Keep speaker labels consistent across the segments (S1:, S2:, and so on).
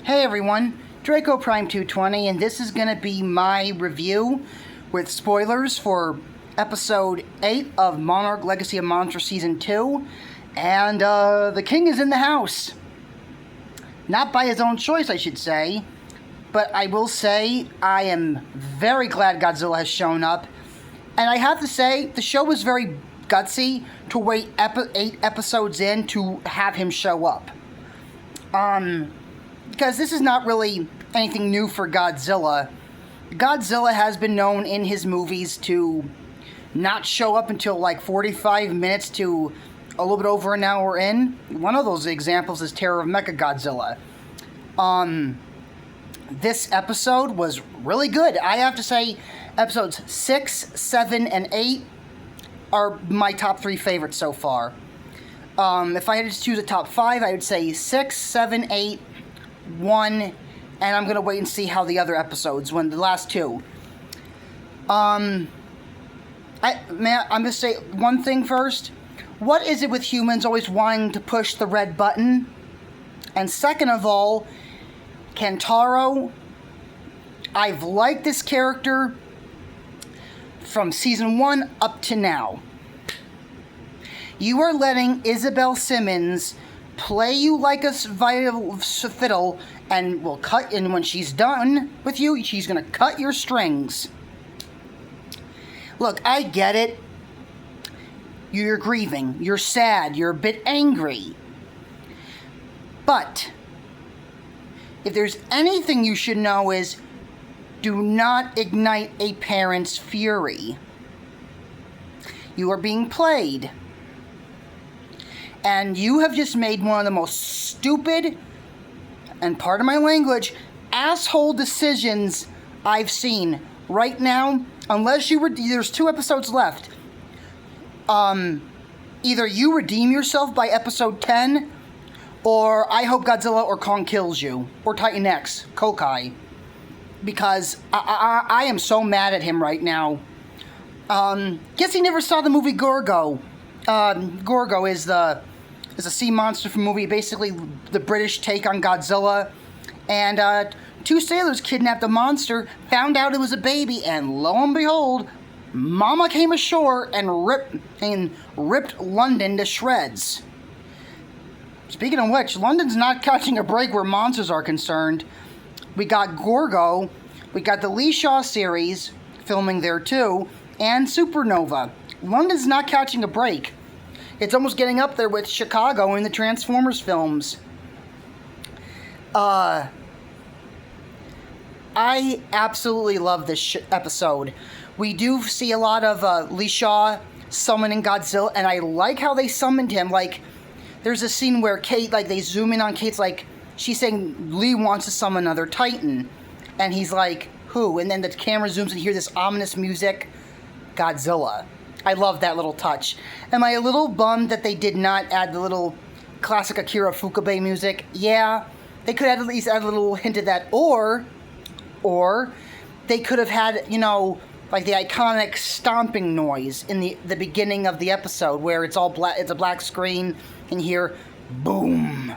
S1: Hey everyone, Draco Prime 220, and this is going to be my review with spoilers for episode 8 of Monarch Legacy of Monsters Season 2, and the king is in the house. Not by his own choice, I should say, but I will say I am very glad Godzilla has shown up, and I have to say, the show was very gutsy to wait 8 episodes in to have him show up. Because this is not really anything new for Godzilla. Godzilla has been known in his movies to not show up until like 45 minutes to a little bit over an hour in. One of those examples is Terror of Mechagodzilla. This episode was really good. I have to say, episodes 6, 7, and 8 are my top 3 favorites so far. If I had to choose a top 5, I would say 6, 7, 8, 1, and I'm going to wait and see how the other episodes, when the last 2. I'm going to say one thing first. What is it with humans always wanting to push the red button? And second of all, Kentaro, I've liked this character from season 1 up to now. You are letting Isabel Simmons play you like a fiddle, and will cut. And when she's done with you, she's gonna cut your strings. Look, I get it. You're grieving. You're sad. You're a bit angry. But if there's anything you should know is, do not ignite a parent's fury. You are being played. And you have just made one of the most stupid, and pardon my language, asshole decisions I've seen right now. Unless there's 2 episodes left. Either you redeem yourself by episode 10, or I hope Godzilla or Kong kills you, or Titan X, Kokai, because I am so mad at him right now. Guess he never saw the movie Gorgo. Gorgo is a sea monster from movie, basically the British take on Godzilla. And 2 sailors kidnapped a monster, found out it was a baby, and lo and behold, Mama came ashore and ripped London to shreds. Speaking of which, London's not catching a break where monsters are concerned. We got Gorgo, we got the Lee Shaw series filming there too, and Supernova. London's not catching a break. It's almost getting up there with Chicago in the Transformers films. I absolutely love this episode. We do see a lot of Lee Shaw summoning Godzilla, and I like how they summoned him. Like, there's a scene where Kate, like, they zoom in on Kate's, like, she's saying Lee wants to summon another Titan. And he's like, who? And then the camera zooms and you hear this ominous music. Godzilla. I love that little touch. Am I a little bummed that they did not add the little classic Akira Ifukube music? Yeah, they could have at least add a little hint of that. Or they could have had, like the iconic stomping noise in the beginning of the episode where it's all black, it's a black screen, and you hear boom,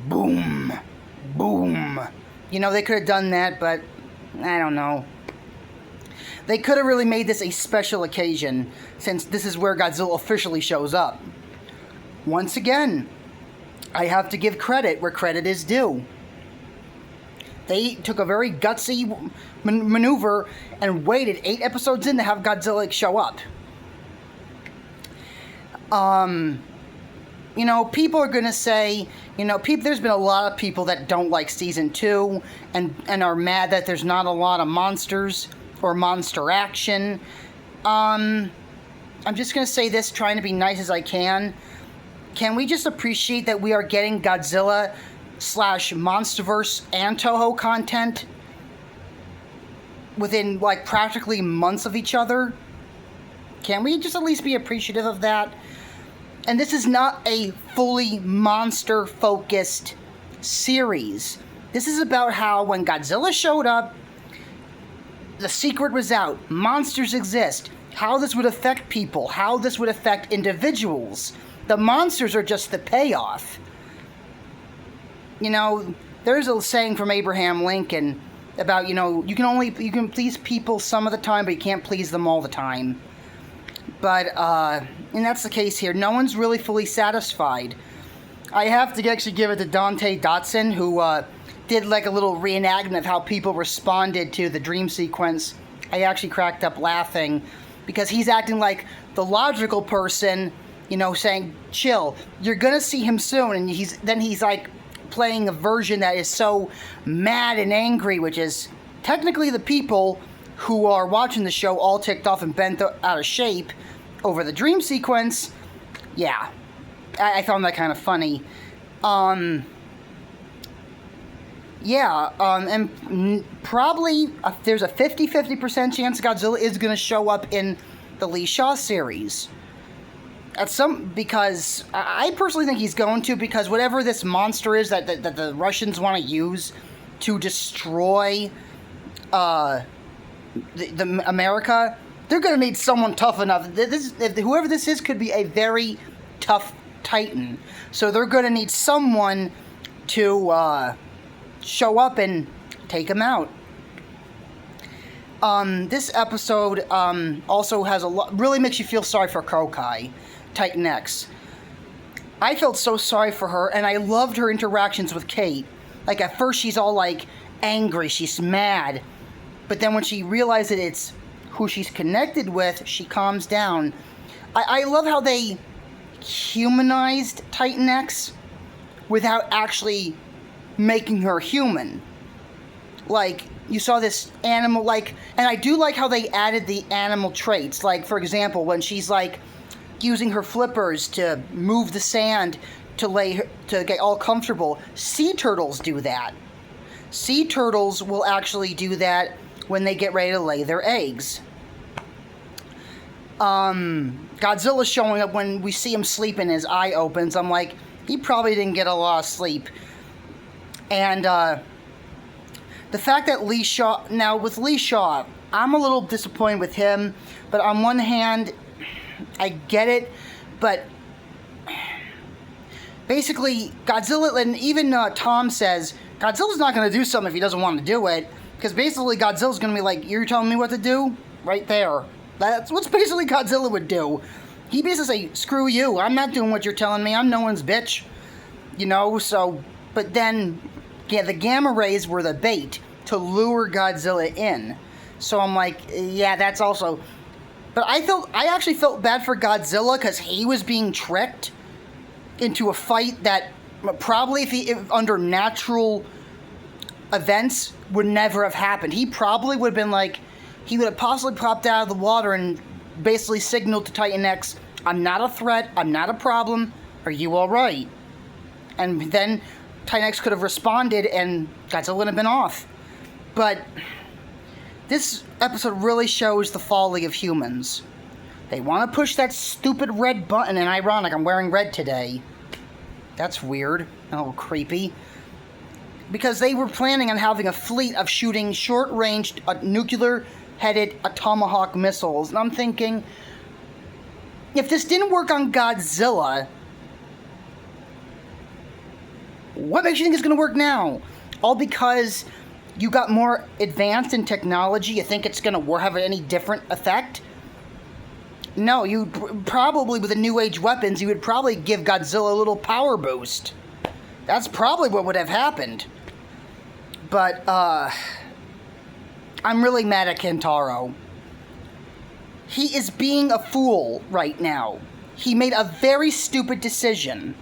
S1: boom, boom. They could have done that, but I don't know. They could have really made this a special occasion, since this is where Godzilla officially shows up. Once again, I have to give credit where credit is due. They took a very gutsy maneuver and waited 8 episodes in to have Godzilla show up. People are going to say, there's been a lot of people that don't like Season 2 and are mad that there's not a lot of monsters or monster action. I'm just going to say this, trying to be nice as I can. Can we just appreciate that we are getting Godzilla / Monsterverse and Toho content within, like, practically months of each other? Can we just at least be appreciative of that? And this is not a fully monster-focused series. This is about how when Godzilla showed up, the secret was out. Monsters exist. How this would affect people. How this would affect individuals. The monsters are just the payoff. there's a saying from Abraham Lincoln about, you can please people some of the time, but you can't please them all the time. But, and that's the case here. No one's really fully satisfied. I have to actually give it to Dante Dotson, who did like a little reenactment of how people responded to the dream sequence. I actually cracked up laughing because he's acting like the logical person, saying, chill, you're gonna see him soon. And he's like playing a version that is so mad and angry, which is technically the people who are watching the show all ticked off and bent out of shape over the dream sequence. Yeah, I found that kind of funny. And probably there's a 50% chance Godzilla is going to show up in the Lee Shaw series. Because I personally think he's going to, because whatever this monster is that the Russians want to use to destroy the America, they're going to need someone tough enough. Whoever this is could be a very tough Titan. So they're going to need someone to show up and take him out. This episode also has really makes you feel sorry for Kokai, Titan X. I felt so sorry for her, and I loved her interactions with Kate. Like, at first she's all like angry, she's mad, but then when she realizes that it's who she's connected with, she calms down. I love how they humanized Titan X without actually making her human. Like, you saw this animal, and I do like how they added the animal traits. Like, for example, when she's like using her flippers to move the sand to get all comfortable, sea turtles do that. Sea turtles will actually do that when they get ready to lay their eggs. Godzilla's showing up when we see him sleeping, his eye opens. I'm like, he probably didn't get a lot of sleep. And the fact that Lee Shaw, now with Lee Shaw, I'm a little disappointed with him, but on one hand, I get it, but basically Godzilla, and even Tom says, Godzilla's not going to do something if he doesn't want to do it, because basically Godzilla's going to be like, you're telling me what to do? Right there. That's what's basically Godzilla would do. He basically say, screw you, I'm not doing what you're telling me, I'm no one's bitch. So, but then, yeah, the gamma rays were the bait to lure Godzilla in. So I'm like, yeah, that's also... But I actually felt bad for Godzilla because he was being tricked into a fight that probably, if under natural events, would never have happened. He probably would have been like, he would have possibly popped out of the water and basically signaled to Titan X, I'm not a threat, I'm not a problem, are you alright? And then Titan X could have responded and Godzilla would have been off. But this episode really shows the folly of humans. They want to push that stupid red button, and ironic, I'm wearing red today. That's weird, a little creepy. Because they were planning on having a fleet of shooting short-range nuclear-headed Tomahawk missiles. And I'm thinking, if this didn't work on Godzilla, what makes you think it's going to work now? All because you got more advanced in technology, you think it's going to have any different effect? No, you probably, with the new age weapons, you would probably give Godzilla a little power boost. That's probably what would have happened. But, I'm really mad at Kentaro. He is being a fool right now. He made a very stupid decision.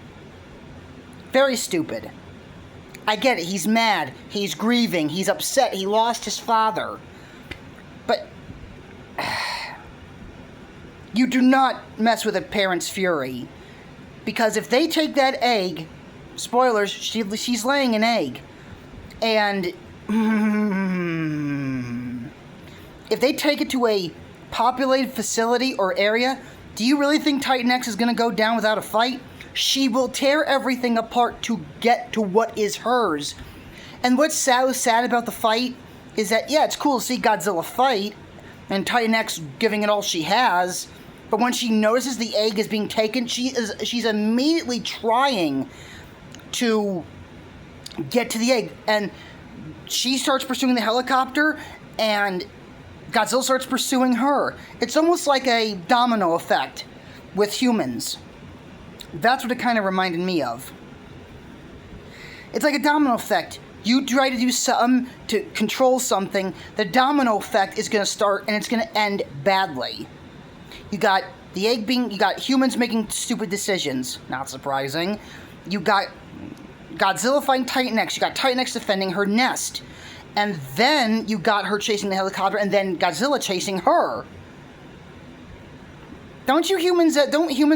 S1: Very stupid. I get it, he's mad, he's grieving, he's upset, he lost his father. But you do not mess with a parent's fury. Because if they take that egg, spoilers, she's laying an egg. And if they take it to a populated facility or area, do you really think Titan X is going to go down without a fight? She will tear everything apart to get to what is hers. And what's sad about the fight is that, yeah, it's cool to see Godzilla fight and Titan X giving it all she has, but when she notices the egg is being taken, she's immediately trying to get to the egg. And she starts pursuing the helicopter, and Godzilla starts pursuing her. It's almost like a domino effect with humans. That's what it kind of reminded me of. It's like a domino effect. You try to do something to control something, the domino effect is going to start and it's going to end badly. You got the egg being, you got humans making stupid decisions, not surprising. You got Godzilla fighting Titan X, you got Titan X defending her nest. And then you got her chasing the helicopter, and then Godzilla chasing her. Don't humans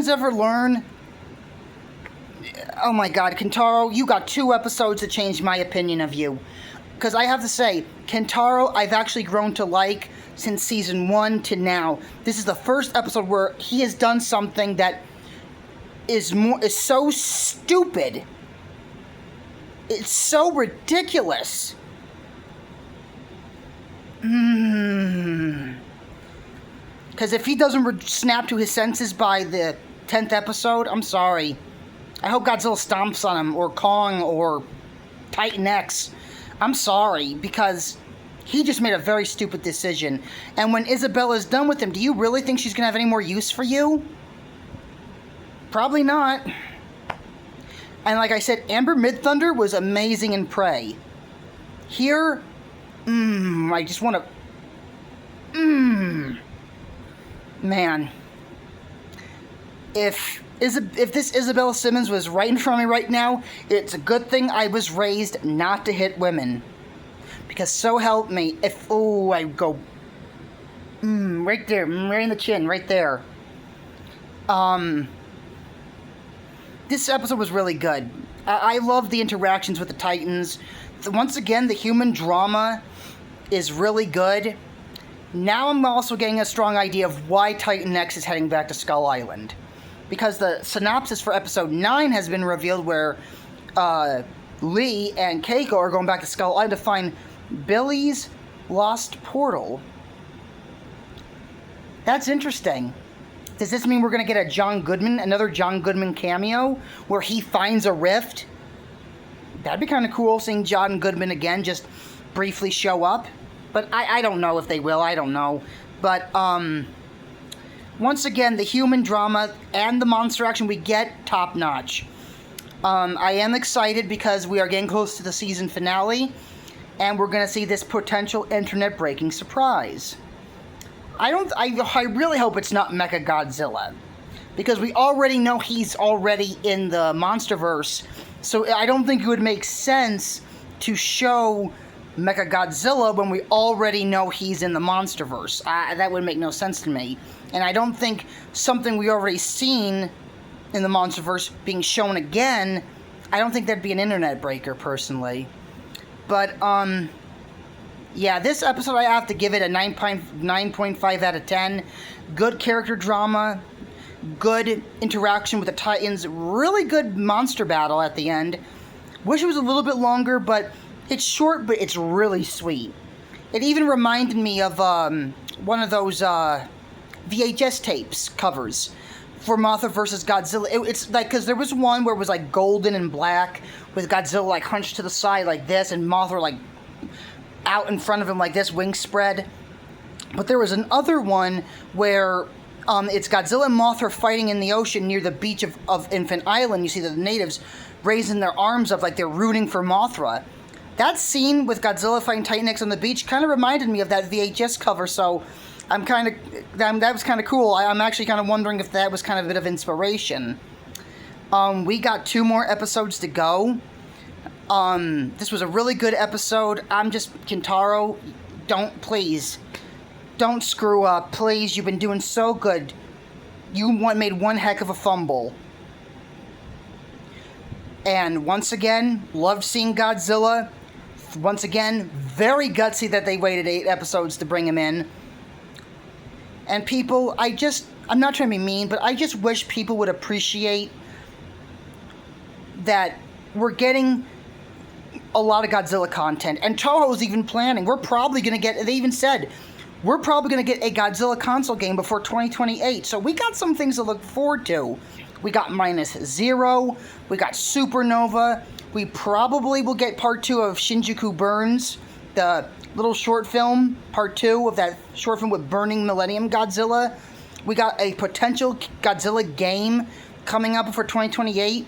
S1: ever learn? Oh my god, Kentaro, you got 2 episodes to change my opinion of you. Because I have to say, Kentaro, I've actually grown to like since season 1 to now. This is the first episode where he has done something that is so stupid. It's so ridiculous. Because if he doesn't snap to his senses by the 10th episode, I'm sorry. I hope Godzilla stomps on him, or Kong, or Titan X. I'm sorry, because he just made a very stupid decision. And when Isabella's done with him, do you really think she's going to have any more use for you? Probably not. And like I said, Amber Midthunder was amazing in Prey. Here, I just want to... Man. If this Isabella Simmons was right in front of me right now, it's a good thing I was raised not to hit women. Because so help me, if... Oh, I go... right there, right in the chin, right there. This episode was really good. I love the interactions with the Titans. Once again, the human drama is really good. Now I'm also getting a strong idea of why Titan X is heading back to Skull Island. Because the synopsis for episode 9 has been revealed, where Lee and Keiko are going back to Skull Island to find Billy's lost portal. That's interesting. Does this mean we're going to get another John Goodman cameo, where he finds a rift? That'd be kind of cool, seeing John Goodman again just briefly show up. But I don't know if they will, I don't know. But, once again, the human drama and the monster action we get, top-notch. I am excited because we are getting close to the season finale, and we're going to see this potential internet-breaking surprise. I really hope it's not Mechagodzilla, because we already know he's already in the MonsterVerse, so I don't think it would make sense to show Mechagodzilla when we already know he's in the MonsterVerse. That would make no sense to me. And I don't think something we already seen in the MonsterVerse being shown again, I don't think that'd be an internet breaker, personally. But, yeah, this episode I have to give it a 9.5 out of 10. Good character drama, good interaction with the Titans, really good monster battle at the end. Wish it was a little bit longer, but it's short, but it's really sweet. It even reminded me of one of those VHS tapes covers for Mothra vs. Godzilla. It's like, because there was one where it was like golden and black, with Godzilla like hunched to the side like this, and Mothra like out in front of him like this, wings spread. But there was another one where it's Godzilla and Mothra fighting in the ocean near the beach of Infant Island. You see the natives raising their arms up like they're rooting for Mothra. That scene with Godzilla fighting Titan X on the beach kind of reminded me of that VHS cover, so that was kind of cool. I'm actually kind of wondering if that was kind of a bit of inspiration. We got 2 more episodes to go. This was a really good episode. Kentaro, please, don't screw up. Please, you've been doing so good. You made one heck of a fumble. And once again, loved seeing Godzilla. Once again, very gutsy that they waited 8 episodes to bring him in. And people, I'm not trying to be mean, but I just wish people would appreciate that we're getting a lot of Godzilla content. And Toho's even planning. They even said, we're probably going to get a Godzilla console game before 2028. So we got some things to look forward to. We got -0, we got Supernova, We probably will get part 2 of Shinjuku Burns, the little short film, part 2 of that short film with Burning Millennium Godzilla. We got a potential Godzilla game coming up for 2028.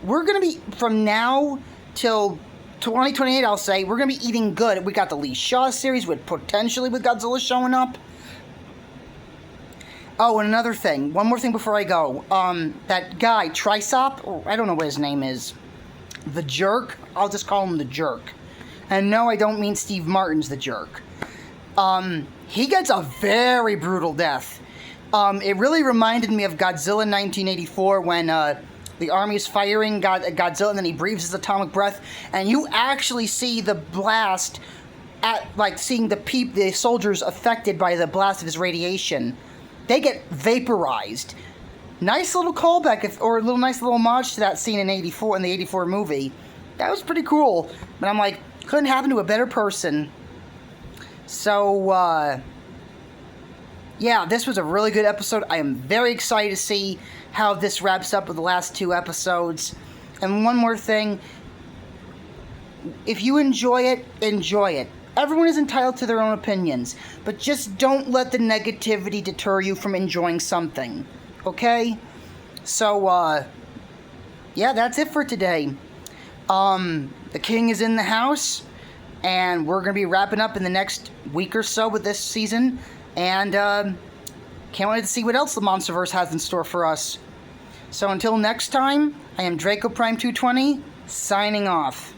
S1: We're going to be, from now till 2028, I'll say, we're going to be eating good. We got the Lee Shaw series with potentially with Godzilla showing up. Oh, and another thing. One more thing before I go. That guy, Trisop, I don't know what his name is. The Jerk. I'll just call him the Jerk. And no, I don't mean Steve Martin's the Jerk. He gets a very brutal death. It really reminded me of Godzilla 1984 when the army is firing Godzilla and then he breathes his atomic breath. And you actually see the blast, seeing the soldiers affected by the blast of his radiation. They get vaporized. Nice little callback, or a nice little homage to that scene in '84 in the '84 movie. That was pretty cool. But I'm like, couldn't happen to a better person. So, yeah, this was a really good episode. I am very excited to see how this wraps up with the last 2 episodes. And one more thing. If you enjoy it, enjoy it. Everyone is entitled to their own opinions, but just don't let the negativity deter you from enjoying something, okay? So, yeah, that's it for today. The king is in the house, and we're going to be wrapping up in the next week or so with this season, and can't wait to see what else the Monsterverse has in store for us. So until next time, I am Draco Prime 220, signing off.